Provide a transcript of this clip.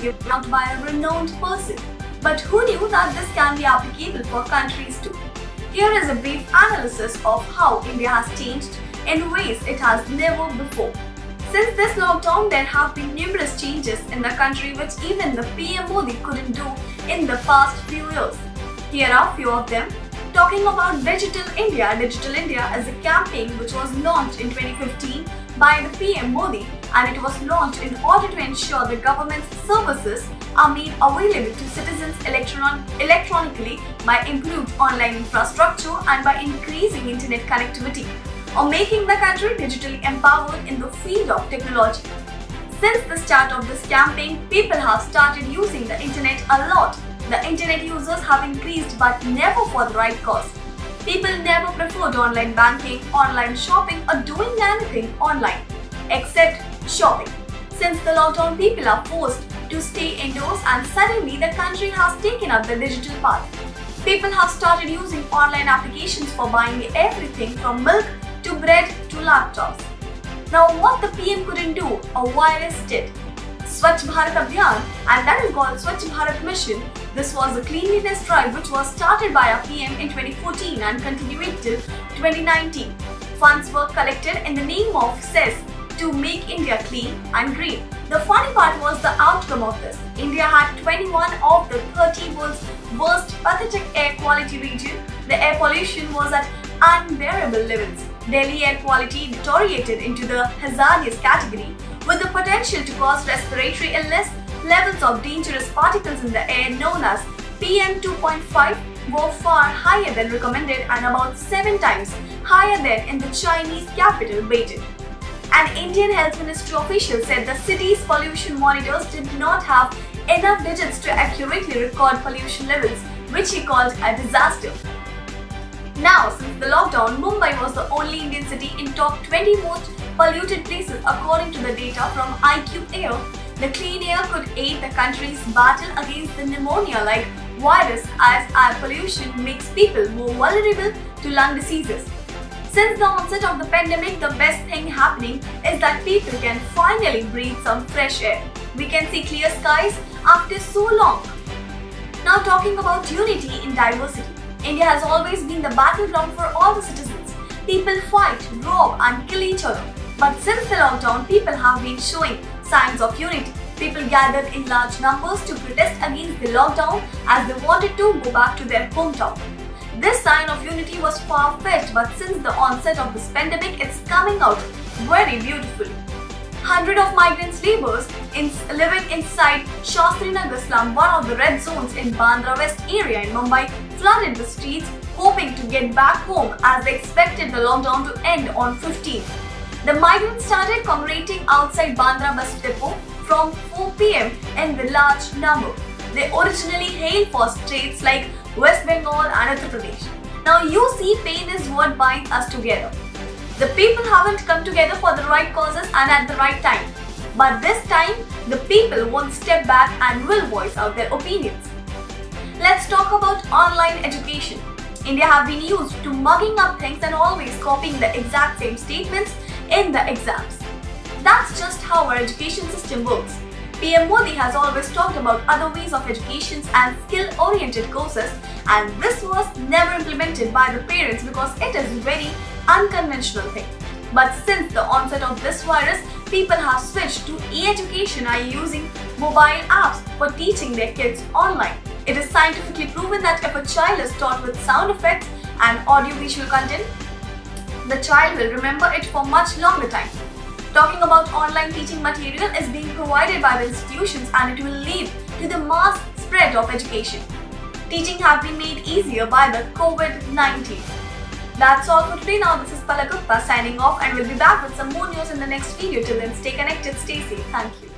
given out by a renowned person. But who knew that this can be applicable for countries too? Here is a brief analysis of how India has changed in ways it has never before. Since this lockdown, there have been numerous changes in the country which even the PM Modi couldn't do in the past few years. Here are a few of them. Talking about Digital India is a campaign which was launched in 2015 by the PM Modi, and it was launched in order to ensure the government's services are made available to citizens electronically by improved online infrastructure and by increasing internet connectivity, or making the country digitally empowered in the field of technology. Since the start of this campaign, people have started using the internet a lot. The internet users have increased, but never for the right cause. People never preferred online banking, online shopping, or doing anything online except shopping. Since the lockdown, people are forced to stay indoors, and suddenly the country has taken up the digital path. People have started using online applications for buying everything from milk to bread to laptops. Now, what the PM couldn't do, a virus did. Swachh Bharat Abhiyan, and that is called Swachh Bharat Mission. This was a cleanliness drive which was started by our PM in 2014 and continued till 2019. Funds were collected in the name of CES to make India clean and green. The funny part was the outcome of this. India had 21 of the 30 world's worst pathetic air quality region. The air pollution was at unbearable levels. Delhi air quality deteriorated into the hazardous category with the potential to cause respiratory illness. Levels of dangerous particles in the air known as PM2.5 were far higher than recommended and about 7 times higher than in the Chinese capital Beijing. An Indian Health Ministry official said the city's pollution monitors did not have enough digits to accurately record pollution levels, which he called a disaster. Now, since the lockdown, Mumbai was the only Indian city in top 20 most polluted places according to the data from IQ Air. The clean air could aid the country's battle against the pneumonia-like virus, as air pollution makes people more vulnerable to lung diseases. Since the onset of the pandemic, the best thing happening is that people can finally breathe some fresh air. We can see clear skies after so long. Now, talking about unity in diversity. India has always been the battleground for all the citizens. People fight, rob and kill each other. But since the lockdown, people have been showing signs of unity. People gathered in large numbers to protest against the lockdown as they wanted to go back to their hometown. This sign of unity was far-fetched, but since the onset of this pandemic, it's coming out very beautifully. Hundreds of migrant laborers living inside Shastrinagar slum, one of the red zones in Bandra West area in Mumbai, flooded the streets hoping to get back home as they expected the lockdown to end on 15th. The migrants started congregating outside Bandra bus depot from 4 p.m. in the large number. They originally hailed for states like West Bengal and Uttar Pradesh. Now you see, pain is what binds us together. The people haven't come together for the right causes and at the right time. But this time, the people won't step back and will voice out their opinions. Let's talk about online education. India have been used to mugging up things and always copying the exact same statements in the exams. That's just how our education system works. PM Modi has always talked about other ways of education and skill-oriented courses, and this was never implemented by the parents because it is a very unconventional thing. But since the onset of this virus, people have switched to e-education and using mobile apps for teaching their kids online. It is scientifically proven that if a child is taught with sound effects and audio-visual content, the child will remember it for much longer time. Talking about online teaching material is being provided by the institutions, and it will lead to the mass spread of education. Teaching has been made easier by the Covid-19. That's all for today. Now this is Palak Gupta signing off, and we'll be back with some more news in the next video. Till then, stay connected, stay safe. Thank you.